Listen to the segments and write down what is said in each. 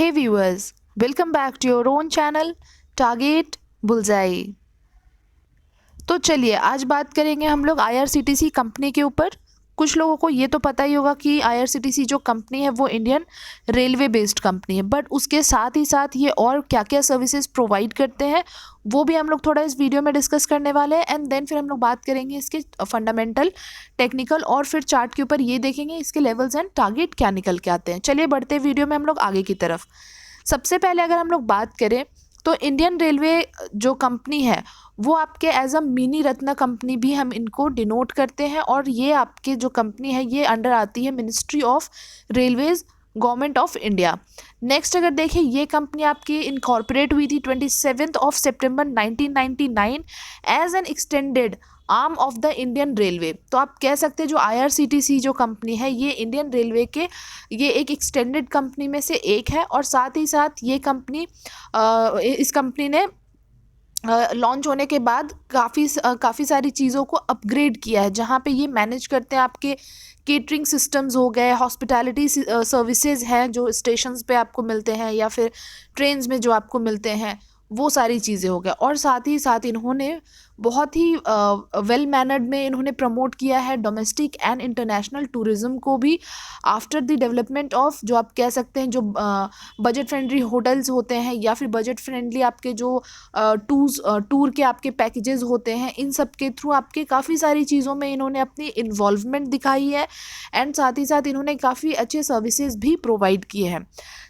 Hey viewers, welcome back to your own channel Target Bullseye। तो चलिए आज बात करेंगे हम लोग आईआरसीटीसी कंपनी के ऊपर। कुछ लोगों को ये तो पता ही होगा कि आईआरसीटीसी जो कंपनी है वो इंडियन रेलवे बेस्ड कंपनी है, बट उसके साथ ही साथ ये और क्या क्या सर्विसेज प्रोवाइड करते हैं वो भी हम लोग थोड़ा इस वीडियो में डिस्कस करने वाले हैं। एंड देन फिर हम लोग बात करेंगे इसके फंडामेंटल, टेक्निकल और फिर चार्ट के ऊपर ये देखेंगे इसके लेवल्स एंड टारगेट क्या निकल के आते हैं। चलिए बढ़ते वीडियो में हम लोग आगे की तरफ। सबसे पहले अगर हम लोग बात करें तो इंडियन रेलवे जो कंपनी है वो आपके as a mini ratna company भी हम इनको डिनोट करते हैं, और ये आपके जो कंपनी है ये अंडर आती है ministry of railways, government of India. Next अगर देखें ये कंपनी आपकी इनकॉर्पोरेट हुई थी 27 सितंबर 1999 as an extended arm of the Indian railway. तो आप कह सकते हैं जो आईआरसीटीसी जो कंपनी है ये इंडियन रेलवे के ये एक एक्सटेंडेड कंपनी में से एक है, और साथ ही साथ ये कंपनी इस कंपनी ने लॉन्च होने के बाद काफ़ी सारी चीज़ों को अपग्रेड किया है, जहाँ पे ये मैनेज करते हैं आपके केटरिंग सिस्टम्स हो गए, हॉस्पिटैलिटी सर्विसेज हैं जो स्टेशंस पे आपको मिलते हैं या फिर ट्रेन्स में जो आपको मिलते हैं, वो सारी चीज़ें हो गए। और साथ ही साथ इन्होंने बहुत ही वेल मैनर्ड में इन्होंने प्रमोट किया है डोमेस्टिक एंड इंटरनेशनल टूरिज़्म को भी, आफ्टर द डेवलपमेंट ऑफ जो आप कह सकते हैं जो बजट फ्रेंडली होटल्स होते हैं या फिर बजट फ्रेंडली आपके जो टूर के आपके पैकेजेस होते हैं, इन सब के थ्रू आपके काफ़ी सारी चीज़ों में इन्होंने अपनी इन्वॉल्वमेंट दिखाई है। एंड साथ ही साथ इन्होंने काफ़ी अच्छे सर्विसेज भी प्रोवाइड किए हैं।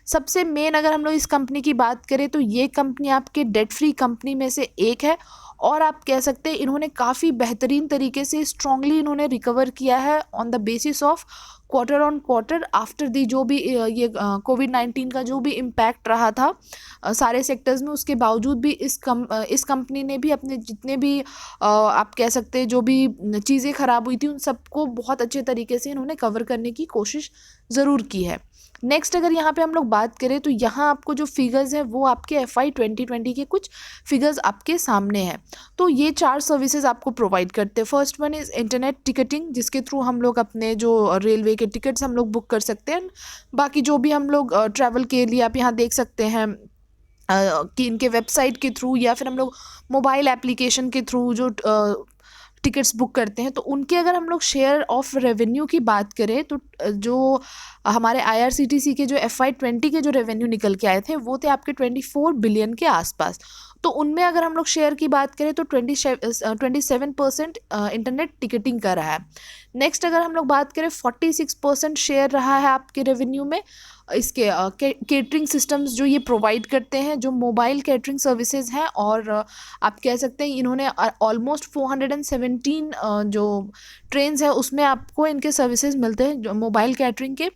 सबसे मेन अगर हम लोग इस कंपनी की बात करें तो ये कंपनी आपके डेट फ्री कंपनी में से एक है, और आप कह सकते हैं इन्होंने काफ़ी बेहतरीन तरीके से स्ट्रांगली इन्होंने रिकवर किया है on the basis of quarter on quarter after the जो भी ये कोविड-19 का जो भी इम्पैक्ट रहा था सारे सेक्टर्स में, उसके बावजूद भी इस कंपनी ने भी अपने जितने भी आप कह सकते हैं जो भी चीज़ें ख़राब हुई थी उन सबको बहुत अच्छे तरीके से इन्होंने कवर करने की कोशिश ज़रूर की है। नेक्स्ट अगर यहाँ पे हम लोग बात करें तो यहाँ आपको जो फिगर्स हैं वो आपके FY 2020 के कुछ फिगर्स आपके सामने हैं। तो ये 4 सर्विसेज आपको प्रोवाइड करते हैं। First one is internet ticketing, जिसके थ्रू हम लोग अपने जो रेलवे के टिकट्स हम लोग बुक कर सकते हैं। बाकी जो भी हम लोग ट्रैवल के लिए आप यहाँ देख सकते हैं कि इनके वेबसाइट के थ्रू या फिर हम लोग मोबाइल एप्लीकेशन के थ्रू जो टिकट्स बुक करते हैं, तो उनके अगर हम लोग शेयर ऑफ रेवेन्यू की बात करें तो जो हमारे आईआरसीटीसी के जो FY 20 के जो रेवेन्यू निकल के आए थे वो थे आपके 24 बिलियन के आसपास। तो उनमें अगर हम लोग शेयर की बात करें तो 27% इंटरनेट टिकटिंग का रहा है। नेक्स्ट अगर हम लोग बात करें 46% शेयर रहा है आपके रेवेन्यू में इसके केटरिंग सिस्टम्स जो ये प्रोवाइड करते हैं, जो मोबाइल केटरिंग सर्विसेज हैं, और आप कह सकते हैं इन्होंने ऑलमोस्ट 417 जो ट्रेन्स है उसमें आपको इनके सर्विसेज मिलते हैं जो मोबाइल कैटरिंग के।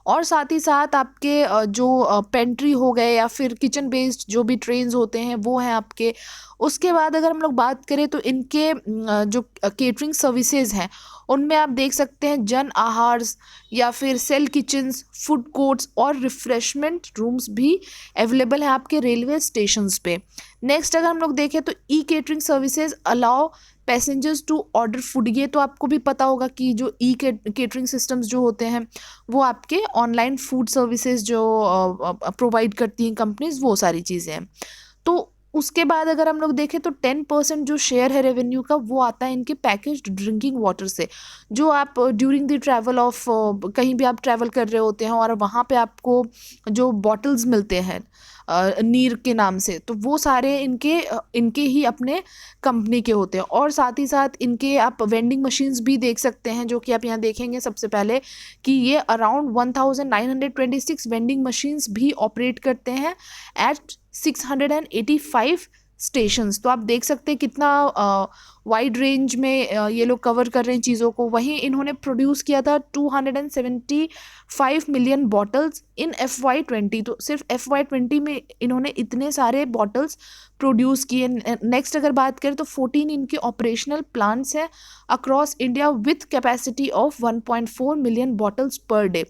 और साथ ही साथ आपके जो पेंट्री हो गए या फिर किचन बेस्ड जो भी ट्रेन्स होते हैं वो हैं आपके। उसके बाद अगर हम लोग बात करें तो इनके जो केटरिंग सर्विसेज हैं उनमें आप देख सकते हैं जन आहार या फिर सेल किचन्स, फूड कोर्ट्स और रिफ्रेशमेंट रूम्स भी अवेलेबल हैं आपके रेलवे स्टेशंस पे। नेक्स्ट अगर हम लोग देखें तो ई catering services allow passengers to order food. ये तो आपको भी पता होगा कि जो ई केटरिंग सिस्टम्स जो होते हैं वो आपके ऑनलाइन फूड सर्विसेज जो प्रोवाइड करती हैं कंपनीज, वो सारी चीज़ें हैं। तो उसके बाद अगर हम लोग देखें तो 10% जो शेयर है रेवेन्यू का वो आता है इनके पैकेज्ड ड्रिंकिंग वाटर से, जो आप ड्यूरिंग द ट्रैवल ऑफ कहीं भी आप ट्रैवल कर रहे होते हैं और वहाँ पे आपको जो बॉटल्स मिलते हैं नीर के नाम से, तो वो सारे इनके ही अपने कंपनी के होते हैं। और साथ ही साथ इनके आप वेंडिंग मशीन्स भी देख सकते हैं जो कि आप यहाँ देखेंगे सबसे पहले कि ये अराउंड 1926 वेंडिंग मशीन्स भी ऑपरेट करते हैं एट 685 स्टेशंस। तो आप देख सकते हैं कितना वाइड रेंज में ये लोग कवर कर रहे हैं चीज़ों को। वहीं इन्होंने प्रोड्यूस किया था 275 मिलियन बॉटल्स इन FY 20। तो सिर्फ FY 20 में इन्होंने इतने सारे बॉटल्स प्रोड्यूस किए। नेक्स्ट अगर बात करें तो 14 इनके ऑपरेशनल प्लांट्स हैं across India with capacity of 1.4 million bottles per day.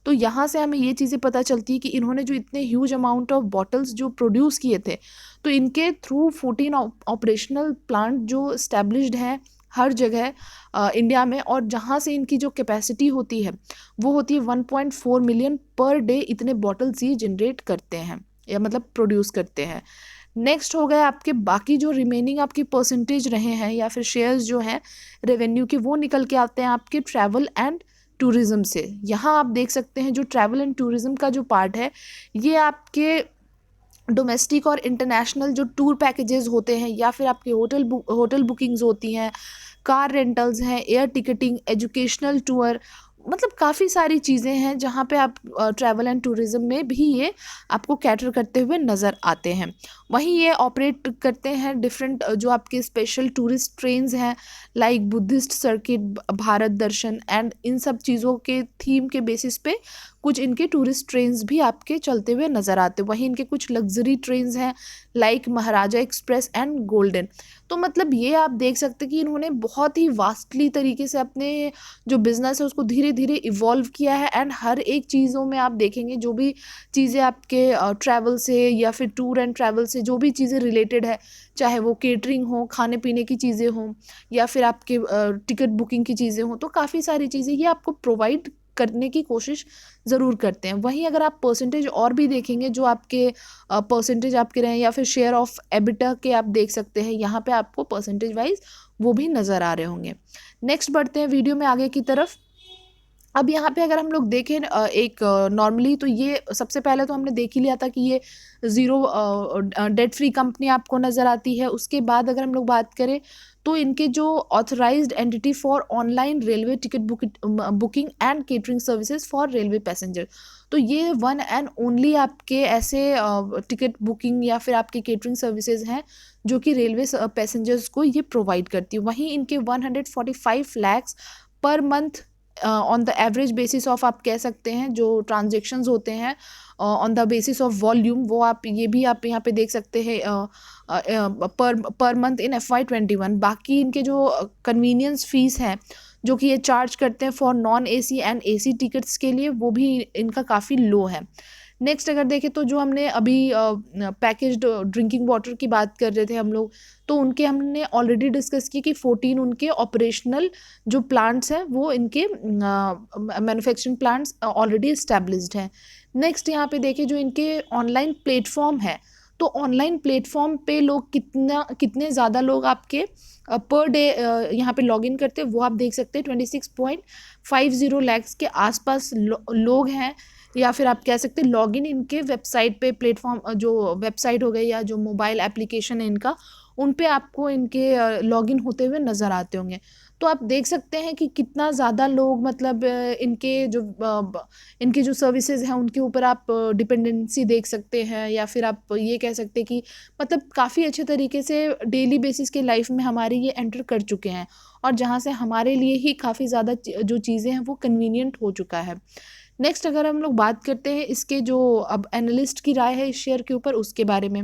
तो यहाँ से हमें ये चीज़ें पता चलती है कि इन्होंने जो इतने ह्यूज अमाउंट ऑफ बॉटल्स जो प्रोड्यूस किए थे, तो इनके थ्रू 14 ऑपरेशनल प्लांट जो इस्टेब्लिश्ड हैं हर जगह इंडिया में, और जहाँ से इनकी जो कैपेसिटी होती है वो होती है 1.4 मिलियन पर डे। इतने बॉटल्स ये जनरेट करते हैं या मतलब प्रोड्यूस करते हैं। नेक्स्ट हो गए आपके बाकी जो रिमेनिंग आपके परसेंटेज रहे हैं या फिर शेयर्स जो हैं रेवेन्यू के, वो निकल के आते हैं आपके ट्रैवल एंड टूरिज़्म से। यहाँ आप देख सकते हैं जो ट्रैवल एंड टूरिज़्म का जो पार्ट है ये आपके डोमेस्टिक और इंटरनेशनल जो टूर पैकेजेस होते हैं या फिर आपके होटल बुकिंग्स होती हैं, कार रेंटल्स हैं, एयर टिकटिंग, एजुकेशनल टूर, मतलब काफ़ी सारी चीज़ें हैं जहाँ पे आप ट्रैवल एंड टूरिज़्म में भी ये आपको कैटर करते हुए नज़र आते हैं। वहीं ये ऑपरेट करते हैं डिफरेंट जो आपके स्पेशल टूरिस्ट ट्रेन्स हैं like Buddhist circuit, Bharat Darshan and in सब चीज़ों के थीम के बेसिस पे कुछ इनके टूरिस्ट ट्रेन्स भी आपके चलते हुए नज़र आते हैं। वहीं इनके कुछ लग्जरी ट्रेन्स हैं like Maharaja express and golden. तो मतलब ये आप देख सकते हैं कि इन्होंने बहुत ही वास्टली तरीके से अपने जो बिज़नेस है उसको धीरे धीरे इवॉल्व किया है। एंड हर एक चीज़ों में आप देखेंगे जो भी चीज़ें आपके ट्रैवल से या फिर टूर एंड ट्रैवल से जो भी चीज़ें रिलेटेड है, चाहे वो केटरिंग हो, खाने पीने की चीज़ें हों या फिर आपके टिकट बुकिंग की चीज़ें हों, तो काफ़ी सारी चीज़ें ये आपको प्रोवाइड करने की कोशिश ज़रूर करते हैं। वहीं अगर आप परसेंटेज और भी देखेंगे जो आपके परसेंटेज आपके रहे या फिर शेयर ऑफ एबिटा के आप देख सकते हैं, यहाँ पे आपको परसेंटेज वाइज वो भी नज़र आ रहे होंगे। नेक्स्ट बढ़ते हैं वीडियो में आगे की तरफ। अब यहाँ पे अगर हम लोग देखें एक नॉर्मली तो ये सबसे पहले तो हमने देख ही लिया था कि ये ज़ीरो डेट फ्री कंपनी आपको नज़र आती है। उसके बाद अगर हम लोग बात करें तो इनके जो authorised entity for online railway ticket booking and catering services for railway passenger, तो ये वन एंड ओनली आपके ऐसे टिकट बुकिंग या फिर आपके केटरिंग सर्विसेज हैं जो कि रेलवे पैसेंजर्स को ये प्रोवाइड करती है। वहीं इनके 145 lakhs per month on the average basis of आप कह सकते हैं जो ट्रांजेक्शन्स होते हैं on the basis of volume, वो आप ये भी आप यहाँ पे देख सकते हैं पर मंथ इन FY21। बाकी इनके जो कन्वीनियंस फीस हैं जो कि ये चार्ज करते हैं for non AC and AC tickets के लिए, वो भी इनका काफ़ी लो है। नेक्स्ट अगर देखें तो जो हमने अभी पैकेज्ड ड्रिंकिंग वाटर की बात कर रहे थे हम लोग, तो उनके हमने ऑलरेडी डिस्कस की कि 14 उनके ऑपरेशनल जो प्लांट्स हैं वो इनके मैन्युफैक्चरिंग प्लांट्स ऑलरेडी इस्टेब्लिश्ड हैं। नेक्स्ट यहाँ पे देखें जो इनके ऑनलाइन प्लेटफॉर्म है, तो ऑनलाइन प्लेटफॉर्म पे लोग कितने ज़्यादा लोग आपके पर डे यहाँ पे लॉगिन करते हैं वो आप देख सकते हैं 26.50 लैक्स के आसपास लोग हैं, या फिर आप कह सकते हैं लॉगिन इनके वेबसाइट पे प्लेटफॉर्म जो वेबसाइट हो गई या जो मोबाइल एप्लीकेशन है इनका, उन पे आपको इनके लॉगिन होते हुए नज़र आते होंगे। तो आप देख सकते हैं कि कितना ज़्यादा लोग मतलब इनके जो सर्विसेज हैं उनके ऊपर आप डिपेंडेंसी देख सकते हैं, या फिर आप ये कह सकते हैं कि मतलब काफ़ी अच्छे तरीके से डेली बेसिस के लाइफ में हमारे ये एंटर कर चुके हैं, और जहाँ से हमारे लिए ही काफ़ी ज़्यादा जो चीज़ें हैं वो कन्वीनियंट हो चुका है। नेक्स्ट अगर हम लोग बात करते हैं इसके जो अब एनालिस्ट की राय है इस शेयर के ऊपर उसके बारे में,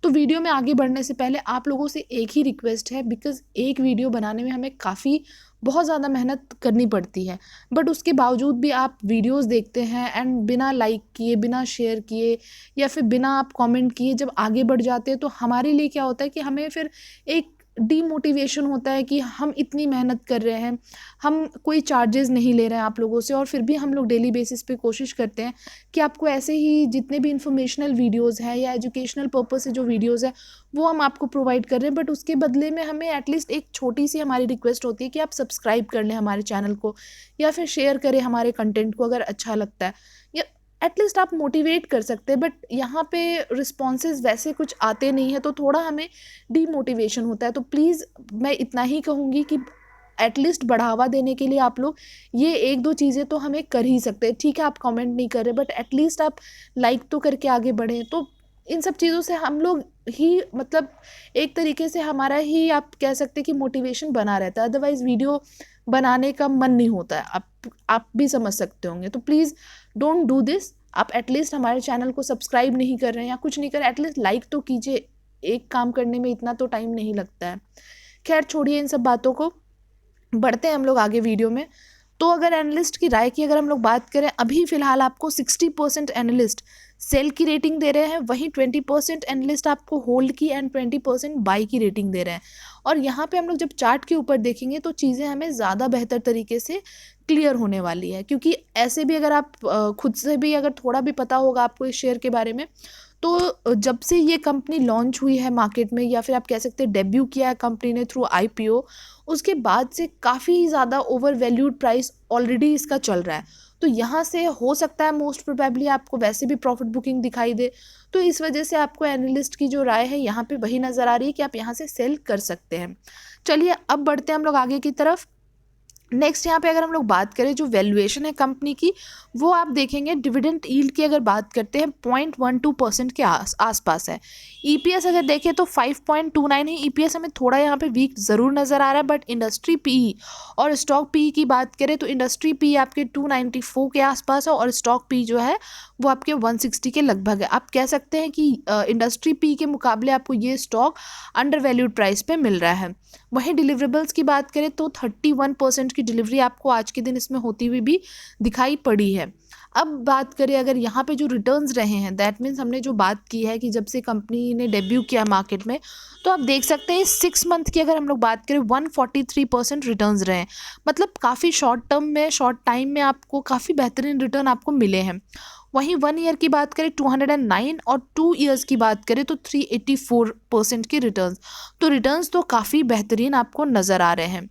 तो वीडियो में आगे बढ़ने से पहले आप लोगों से एक ही रिक्वेस्ट है, बिकॉज़ एक वीडियो बनाने में हमें काफ़ी बहुत ज़्यादा मेहनत करनी पड़ती है, बट उसके बावजूद भी आप वीडियोस देखते हैं एंड बिना लाइक किए, बिना शेयर किए या फिर बिना आप कमेंट किए जब आगे बढ़ जाते हैं, तो हमारे लिए क्या होता है कि हमें फिर एक डीमोटिवेशन होता है कि हम इतनी मेहनत कर रहे हैं, हम कोई चार्जेस नहीं ले रहे हैं आप लोगों से, और फिर भी हम लोग डेली बेसिस पे कोशिश करते हैं कि आपको ऐसे ही जितने भी इंफॉर्मेशनल वीडियोस हैं या एजुकेशनल पर्पस से जो वीडियोस हैं वो हम आपको प्रोवाइड कर रहे हैं, बट उसके बदले में हमें एटलीस्ट एक छोटी सी हमारी रिक्वेस्ट होती है कि आप सब्सक्राइब कर लें हमारे चैनल को, या फिर शेयर करें हमारे कंटेंट को अगर अच्छा लगता है, या एटलीस्ट आप मोटिवेट कर सकते हैं। बट यहाँ पे रिस्पॉन्सेज वैसे कुछ आते नहीं है तो थोड़ा हमें डीमोटिवेशन होता है। तो प्लीज़ मैं इतना ही कहूँगी कि एटलीस्ट बढ़ावा देने के लिए आप लोग ये एक दो चीज़ें तो हमें कर ही सकते हैं। ठीक है आप कमेंट नहीं कर रहे, बट एटलीस्ट आप लाइक तो करके आगे बढ़ें। तो इन सब चीज़ों से हम लोग ही मतलब एक तरीके से हमारा ही आप कह सकते हैं कि मोटिवेशन बना रहता है, अदरवाइज़ वीडियो बनाने का मन नहीं होता है। आप भी समझ सकते होंगे। तो प्लीज़ डोंट डू दिस। आप एटलीस्ट हमारे चैनल को सब्सक्राइब नहीं कर रहे हैं या कुछ नहीं कर रहे, एटलीस्ट लाइक तो कीजिए। एक काम करने में इतना तो टाइम नहीं लगता है। खैर छोड़िए इन सब बातों को, बढ़ते हैं हम लोग आगे वीडियो में। तो अगर एनालिस्ट की राय की अगर हम लोग बात करें, अभी फ़िलहाल आपको 60% एनालिस्ट सेल की रेटिंग दे रहे हैं, वहीं 20% एनालिस्ट आपको होल्ड की एंड 20% बाई की रेटिंग दे रहे हैं। और यहाँ पे हम लोग जब चार्ट के ऊपर देखेंगे तो चीज़ें हमें ज़्यादा बेहतर तरीके से क्लियर होने वाली है, क्योंकि ऐसे भी अगर आप खुद से भी अगर थोड़ा भी पता होगा आपको इस शेयर के बारे में, तो जब से ये कंपनी लॉन्च हुई है मार्केट में, या फिर आप कह सकते हैं डेब्यू किया है कंपनी ने थ्रू आईपीओ, उसके बाद से काफ़ी ज़्यादा ओवर वैल्यूड प्राइस ऑलरेडी इसका चल रहा है। तो यहाँ से हो सकता है मोस्ट प्रोबेबली आपको वैसे भी प्रॉफिट बुकिंग दिखाई दे। तो इस वजह से आपको एनालिस्ट की जो राय है यहाँ पे वही नज़र आ रही है कि आप यहाँ से सेल कर सकते हैं। चलिए अब बढ़ते हैं हम लोग आगे की तरफ। नेक्स्ट यहाँ पे अगर हम लोग बात करें जो वैल्यूएशन है कंपनी की, वो आप देखेंगे डिविडेंड यील्ड की अगर बात करते हैं 0.12% के आसपास है। ईपीएस अगर देखें तो 5.29 है। ईपीएस हमें थोड़ा यहाँ पे वीक ज़रूर नज़र आ रहा है, बट इंडस्ट्री पीई और स्टॉक पीई की बात करें तो इंडस्ट्री पीई आपके 294 के आसपास है और स्टॉक पीई जो है वो आपके 160 के लगभग है। आप कह सकते हैं कि इंडस्ट्री पीई के मुकाबले आपको ये स्टॉक अंडर वैल्यूड प्राइस पे मिल रहा है। वहीं डिलीवरेबल्स की बात करें तो 31% की डिलीवरी आपको आज के दिन इसमें होती हुई भी दिखाई पड़ी है। अब बात करें अगर यहाँ पे जो रिटर्न्स रहे हैं, दैट मीन्स हमने जो बात की है कि जब से कंपनी ने डेब्यू किया मार्केट में, तो आप देख सकते हैं 6 मंथ की अगर हम लोग बात करें 143% रिटर्न्स रहे हैं। मतलब काफ़ी शॉर्ट टर्म में, शॉर्ट टाइम में आपको काफ़ी बेहतरीन रिटर्न आपको मिले हैं। वहीं 1 ईयर की बात करें 209 और 2 ईयर्स की बात करें तो 384% के रिटर्न्स। तो रिटर्न्स तो काफ़ी बेहतरीन आपको नज़र आ रहे हैं।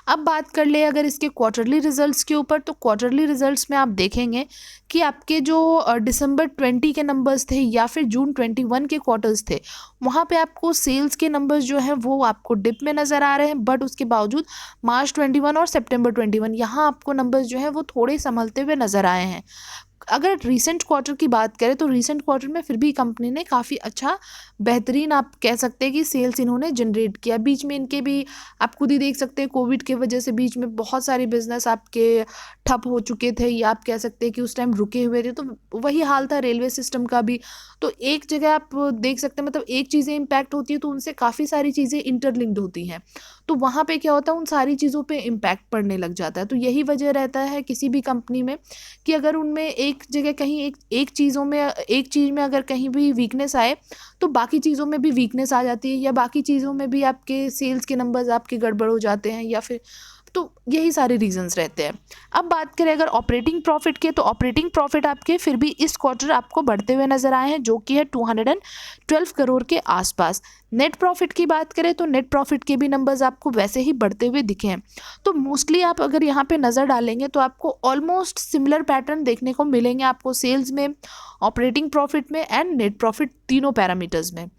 अब बात कर ले अगर इसके क्वार्टरली रिजल्ट्स के ऊपर, तो क्वार्टरली रिजल्ट्स में आप देखेंगे कि आपके जो दिसंबर 20 के नंबर्स थे या फिर जून 21 के क्वार्टर्स थे, वहाँ पे आपको सेल्स के नंबर्स जो हैं वो आपको डिप में नज़र आ रहे हैं। बट उसके बावजूद मार्च 21 और सितंबर 21 यहाँ आपको नंबर्स जो हैं वो थोड़े संभलते हुए नज़र आए हैं। अगर रीसेंट क्वार्टर की बात करें तो रीसेंट क्वार्टर में फिर भी कंपनी ने काफ़ी अच्छा बेहतरीन आप कह सकते हैं कि सेल्स इन्होंने जनरेट किया। बीच में इनके भी आप खुद ही देख सकते हैं कोविड की वजह से बीच में बहुत सारे बिजनेस आपके ठप हो चुके थे, या आप कह सकते हैं कि उस टाइम रुके हुए थे। तो वही हाल था रेलवे सिस्टम का भी। तो एक जगह आप देख सकते हैं, मतलब एक चीज़ें इम्पैक्ट होती है तो उनसे काफ़ी सारी चीज़ें इंटरलिंक्ड होती हैं। तो वहाँ पे क्या होता है, उन सारी चीज़ों पे इम्पैक्ट पड़ने लग जाता है। तो यही वजह रहता है किसी भी कंपनी में कि अगर उनमें एक जगह कहीं एक चीज़ में अगर कहीं भी वीकनेस आए तो बाकी चीज़ों में भी वीकनेस आ जाती है, या बाकी चीज़ों में भी आपके सेल्स के नंबर्स आपके गड़बड़ हो जाते हैं, या फिर तो यही सारे रीजंस रहते हैं। अब बात करें अगर ऑपरेटिंग प्रॉफिट के, तो ऑपरेटिंग प्रॉफिट आपके फिर भी इस क्वार्टर आपको बढ़ते हुए नजर आए हैं, जो कि है 212 करोड़ के आसपास। नेट प्रॉफिट की बात करें तो नेट प्रॉफिट के भी नंबर्स आपको वैसे ही बढ़ते हुए दिखे हैं। तो मोस्टली आप अगर यहाँ पे नज़र डालेंगे तो आपको ऑलमोस्ट सिमिलर पैटर्न देखने को मिलेंगे, आपको सेल्स में, ऑपरेटिंग प्रॉफिट में एंड नेट प्रॉफिट तीनों पैरामीटर्स में।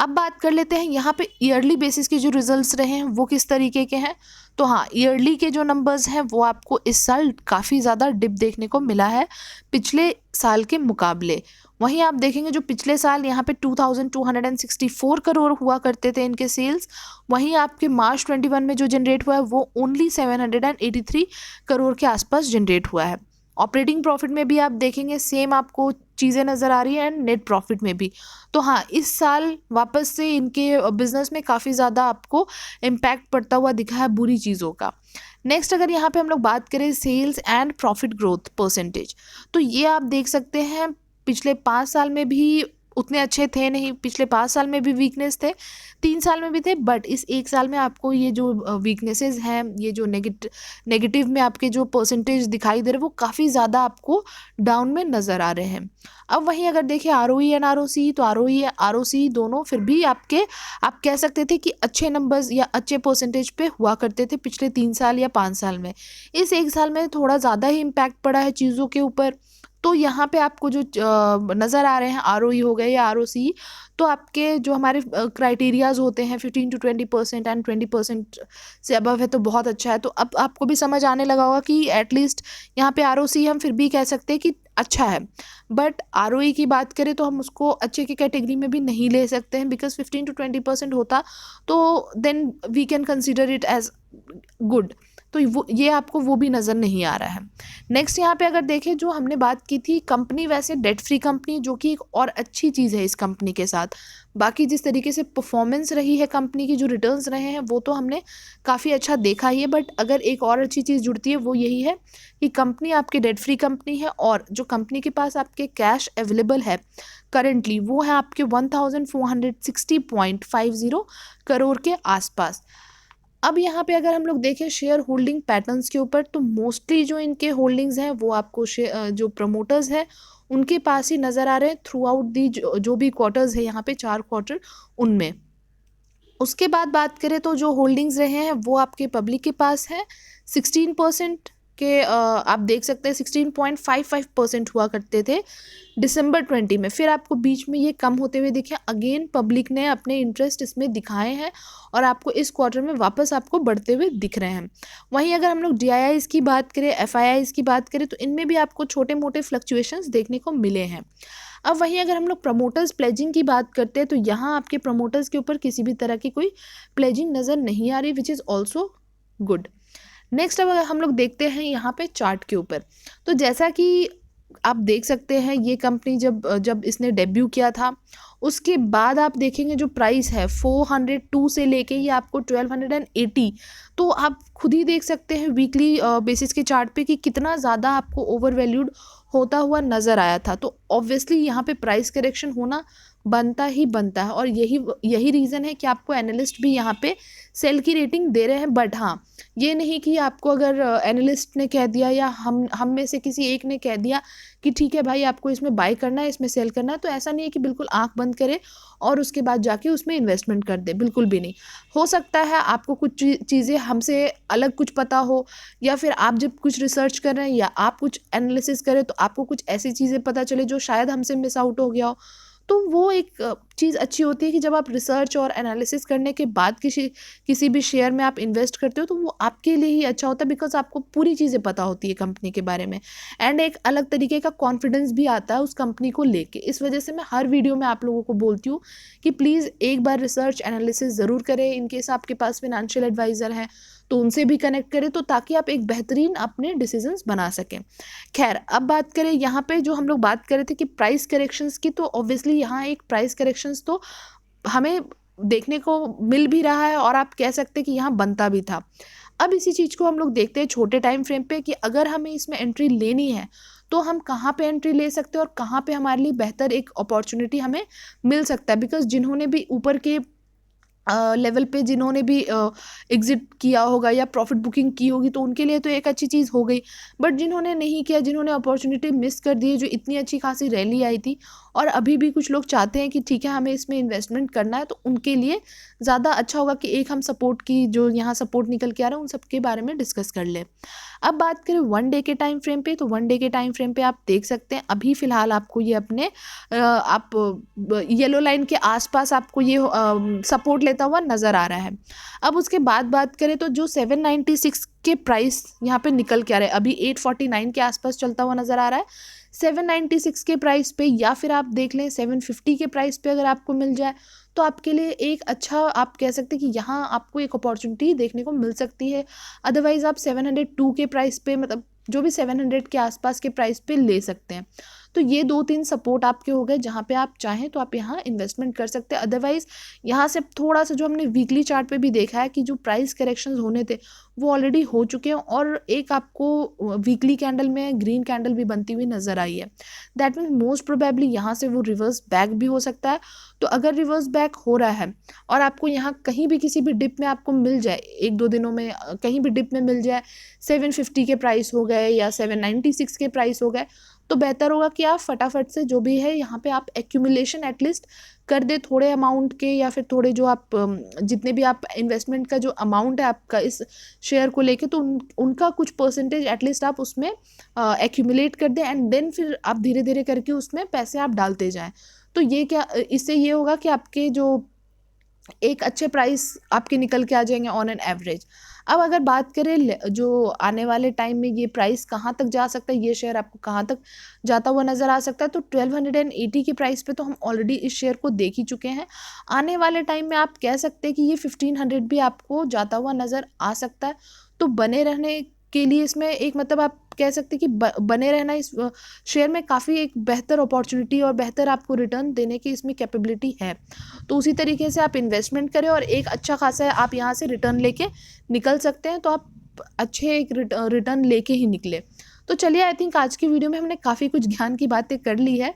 अब बात कर लेते हैं यहाँ पे ईयरली बेसिस के जो रिजल्ट्स रहे हैं वो किस तरीके के हैं। तो हाँ, ईयरली के जो नंबर्स हैं वो आपको इस साल काफ़ी ज़्यादा डिप देखने को मिला है पिछले साल के मुकाबले। वहीं आप देखेंगे जो पिछले साल यहाँ पे 2264 करोड़ हुआ करते थे इनके सेल्स, वहीं आपके मार्च 21 में जो जनरेट हुआ है वो ओनली 783 करोड़ के आसपास जनरेट हुआ है। ऑपरेटिंग प्रॉफिट में भी आप देखेंगे सेम आपको चीज़ें नज़र आ रही हैं एंड नेट प्रॉफिट में भी। तो हाँ, इस साल वापस से इनके बिज़नेस में काफ़ी ज़्यादा आपको इम्पैक्ट पड़ता हुआ दिखा है बुरी चीज़ों का। नेक्स्ट अगर यहाँ पे हम लोग बात करें sales and profit growth percentage, तो ये आप देख सकते हैं पिछले 5 साल में भी उतने अच्छे थे नहीं, पिछले 5 साल में भी वीकनेस थे, 3 साल में भी थे, बट इस 1 साल में आपको ये जो वीकनेसेस हैं, ये जो नेगेटिव में आपके जो परसेंटेज दिखाई दे रहे हैं वो काफ़ी ज़्यादा आपको डाउन में नज़र आ रहे हैं। अब वहीं अगर देखें आरओई एंड आरओसी, तो आरओई आरओसी दोनों फिर भी आपके आप कह सकते थे कि अच्छे नंबर्स या अच्छे परसेंटेज पे हुआ करते थे पिछले 3 साल या 5 साल में। इस 1 साल में थोड़ा ज़्यादा ही इम्पैक्ट पड़ा है चीज़ों के ऊपर। तो यहाँ पे आपको जो नज़र आ रहे हैं आरओई हो गए या आरओसी, तो आपके जो हमारे क्राइटेरियाज होते हैं 15 to 20% एंड 20% से अबव है तो बहुत अच्छा है। तो अब आपको भी समझ आने लगा होगा कि एटलीस्ट यहाँ पे आरओसी हम फिर भी कह सकते हैं कि अच्छा है, बट आरओई की बात करें तो हम उसको अच्छे की कैटेगरी में भी नहीं ले सकते हैं, बिकॉज 15 to 20% होता तो then we can consider it as good. तो वो ये आपको वो भी नज़र नहीं आ रहा है। नेक्स्ट यहाँ पे अगर देखें, जो हमने बात की थी कंपनी वैसे डेट फ्री कंपनी, जो कि एक और अच्छी चीज़ है इस कंपनी के साथ। बाकी जिस तरीके से परफॉर्मेंस रही है कंपनी की, जो रिटर्न्स रहे हैं वो तो हमने काफ़ी अच्छा देखा ही है, बट अगर एक और अच्छी चीज़ जुड़ती है वो यही है कि कंपनी आपकी डेट फ्री कंपनी है, और जो कंपनी के पास आपके कैश अवेलेबल है करेंटली वो है आपके 1460.50 करोड़ के आसपास। अब यहाँ पे अगर हम लोग देखें शेयर होल्डिंग पैटर्न्स के ऊपर, तो मोस्टली जो इनके होल्डिंग्स हैं वो आपको जो प्रमोटर्स हैं उनके पास ही नज़र आ रहे हैं थ्रू आउट दी, जो भी क्वार्टर्स है यहाँ पे 4 क्वार्टर उनमें। उसके बाद बात करें तो जो होल्डिंग्स रहे हैं वो आपके पब्लिक के पास है 16% के, आप देख सकते हैं 16.55% हुआ करते थे दिसंबर 20 में। फिर आपको बीच में ये कम होते हुए दिखे, अगेन पब्लिक ने अपने इंटरेस्ट इसमें दिखाए हैं और आपको इस क्वार्टर में वापस आपको बढ़ते हुए दिख रहे हैं। वहीं अगर हम लोग DIIs की बात करें, FIIs की बात करें, तो इनमें भी आपको छोटे मोटे फ्लक्चुएशंस देखने को मिले हैं। अब वहीं अगर हम लोग प्रमोटर्स प्लेजिंग की बात करते हैं, तो यहाँ आपके प्रमोटर्स के ऊपर किसी भी तरह की कोई प्लेजिंग नज़र नहीं आ रही, which is also good. Next अब अगर हम लोग देखते हैं यहाँ पे चार्ट के ऊपर, तो जैसा कि आप देख सकते हैं ये कंपनी जब इसने डेब्यू किया था, उसके बाद आप देखेंगे जो प्राइस है 402 से लेके ये आपको 1280, तो आप खुद ही देख सकते हैं वीकली बेसिस के चार्ट पे कि कितना ज़्यादा आपको ओवर वैल्यूड होता हुआ नज़र आया था। तो ऑब्वियसली यहाँ पे प्राइस करेक्शन होना बनता ही बनता है, और यही रीज़न है कि आपको एनालिस्ट भी यहाँ पे सेल की रेटिंग दे रहे हैं। बट हाँ, ये नहीं कि आपको अगर एनालिस्ट ने कह दिया या हम में से किसी एक ने कह दिया कि ठीक है भाई आपको इसमें बाय करना है, इसमें सेल करना है, तो ऐसा नहीं है कि बिल्कुल आंख बंद करे और उसके बाद जाके उसमें इन्वेस्टमेंट कर दे, बिल्कुल भी नहीं। हो सकता है आपको कुछ चीज़ें हमसे अलग कुछ पता हो, या फिर आप जब कुछ रिसर्च कर रहे हैं या आप कुछ एनालिसिस करें तो आपको कुछ ऐसी चीज़ें पता चले जो शायद हमसे मिस आउट हो गया हो। तो वो एक चीज़ अच्छी होती है कि जब आप रिसर्च और एनालिसिस करने के बाद किसी भी शेयर में आप इन्वेस्ट करते हो, तो वो आपके लिए ही अच्छा होता है, बिकॉज आपको पूरी चीज़ें पता होती है कंपनी के बारे में, एंड एक अलग तरीके का कॉन्फिडेंस भी आता है उस कंपनी को लेके। इस वजह से मैं हर वीडियो में आप लोगों को बोलती हूँ कि प्लीज़ एक बार रिसर्च एनालिसिस ज़रूर करें। इनकेस आपके पास फाइनेंशियल एडवाइज़र हैं तो उनसे भी कनेक्ट करें, तो ताकि आप एक बेहतरीन अपने डिसीजंस बना सकें। खैर, अब बात करें यहाँ पे जो हम लोग बात कर रहे थे कि प्राइस करेक्शंस की, तो ऑब्वियसली यहाँ एक प्राइस करेक्शंस तो हमें देखने को मिल भी रहा है, और आप कह सकते हैं कि यहाँ बनता भी था। अब इसी चीज़ को हम लोग देखते हैं छोटे टाइम फ्रेम पे कि अगर हमें इसमें एंट्री लेनी है तो हम कहाँ पे एंट्री ले सकते हैं और कहाँ पे हमारे लिए बेहतर एक अपॉर्चुनिटी हमें मिल सकता है। बिकॉज जिन्होंने भी ऊपर के लेवल पे जिन्होंने भी एग्ज़िट किया होगा या प्रॉफिट बुकिंग की होगी, तो उनके लिए तो एक अच्छी चीज़ हो गई। बट जिन्होंने नहीं किया, जिन्होंने अपॉर्चुनिटी मिस कर दी है, जो इतनी अच्छी खासी रैली आई थी, और अभी भी कुछ लोग चाहते हैं कि ठीक है हमें इसमें इन्वेस्टमेंट करना है, तो उनके लिए ज़्यादा अच्छा होगा कि एक हम सपोर्ट की जो यहाँ सपोर्ट निकल के आ रहा है उन सब के बारे में डिस्कस कर लें। अब बात करें 1 डे के टाइम फ्रेम पे, तो 1 डे के टाइम फ्रेम पे आप देख सकते हैं अभी फ़िलहाल आपको ये अपने आप येलो लाइन के आसपास आपको ये सपोर्ट लेता हुआ नज़र आ रहा है। अब उसके बाद बात करें तो जो 796 के प्राइस यहाँ पे निकल के आ रहे हैं, अभी 849 के आसपास चलता हुआ नज़र आ रहा है। 796 के प्राइस पे, या फिर आप देख लें 750 के प्राइस पे अगर आपको मिल जाए, तो आपके लिए एक अच्छा, आप कह सकते हैं कि यहाँ आपको एक अपॉर्चुनिटी देखने को मिल सकती है। अदरवाइज़ आप 702 के प्राइस पे, मतलब जो भी 700 के आसपास के प्राइस पे ले सकते हैं। तो ये 2-3 सपोर्ट आपके हो गए जहाँ पे आप चाहें तो आप यहाँ इन्वेस्टमेंट कर सकते हैं। अदरवाइज़ यहाँ से थोड़ा सा जो हमने वीकली चार्ट पे भी देखा है कि जो प्राइस करेक्शंस होने थे वो ऑलरेडी हो चुके हैं, और एक आपको वीकली कैंडल में ग्रीन कैंडल भी बनती हुई नज़र आई है। दैट मीन्स मोस्ट प्रोबेबली यहाँ से वो रिवर्स बैक भी हो सकता है। तो अगर रिवर्स बैक हो रहा है और आपको यहाँ कहीं भी किसी भी डिप में आपको मिल जाए, 1-2 दिनों में कहीं भी डिप में मिल जाए, 750 के प्राइस हो गए या 796 के प्राइस हो गए, तो बेहतर होगा कि आप फटाफट से जो भी है यहाँ पे आप एक्यूमुलेशन एटलीस्ट कर दे थोड़े अमाउंट के, या फिर थोड़े जो आप जितने भी आप इन्वेस्टमेंट का जो अमाउंट है आपका इस शेयर को लेके, तो उनका कुछ परसेंटेज एटलीस्ट आप उसमें एक्यूमुलेट कर दें, एंड देन फिर आप धीरे धीरे करके उसमें पैसे आप डालते जाएं। तो ये क्या, इससे ये होगा कि आपके जो एक अच्छे प्राइस आपके निकल के आ जाएंगे ऑन एन एवरेज। अब अगर बात करें जो आने वाले टाइम में ये प्राइस कहाँ तक जा सकता है, ये शेयर आपको कहाँ तक जाता हुआ नज़र आ सकता है, तो 1280 की प्राइस पे तो हम ऑलरेडी इस शेयर को देख ही चुके हैं। आने वाले टाइम में आप कह सकते हैं कि ये 1500 भी आपको जाता हुआ नज़र आ सकता है। तो बने रहने के लिए इसमें एक मतलब आप कह सकते हैं कि बने रहना इस शेयर में काफ़ी एक बेहतर अपॉर्चुनिटी और बेहतर आपको रिटर्न देने की इसमें कैपेबिलिटी है। तो उसी तरीके से आप इन्वेस्टमेंट करें और एक अच्छा खासा आप यहाँ से रिटर्न लेके निकल सकते हैं। तो आप अच्छे एक रिटर्न लेके ही निकले। तो चलिए, आई थिंक आज की वीडियो में हमने काफ़ी कुछ ज्ञान की बातें कर ली है,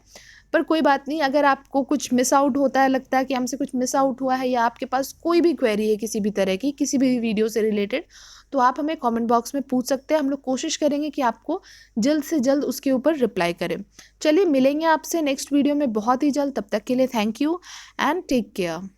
पर कोई बात नहीं। अगर आपको कुछ मिस आउट होता है, लगता है कि हमसे कुछ मिस आउट हुआ है, या आपके पास कोई भी क्वेरी है किसी भी तरह की, किसी भी वीडियो से रिलेटेड, तो आप हमें कमेंट बॉक्स में पूछ सकते हैं। हम लोग कोशिश करेंगे कि आपको जल्द से जल्द उसके ऊपर रिप्लाई करें। चलिए, मिलेंगे आपसे नेक्स्ट वीडियो में बहुत ही जल्द। तब तक के लिए thank you and take care.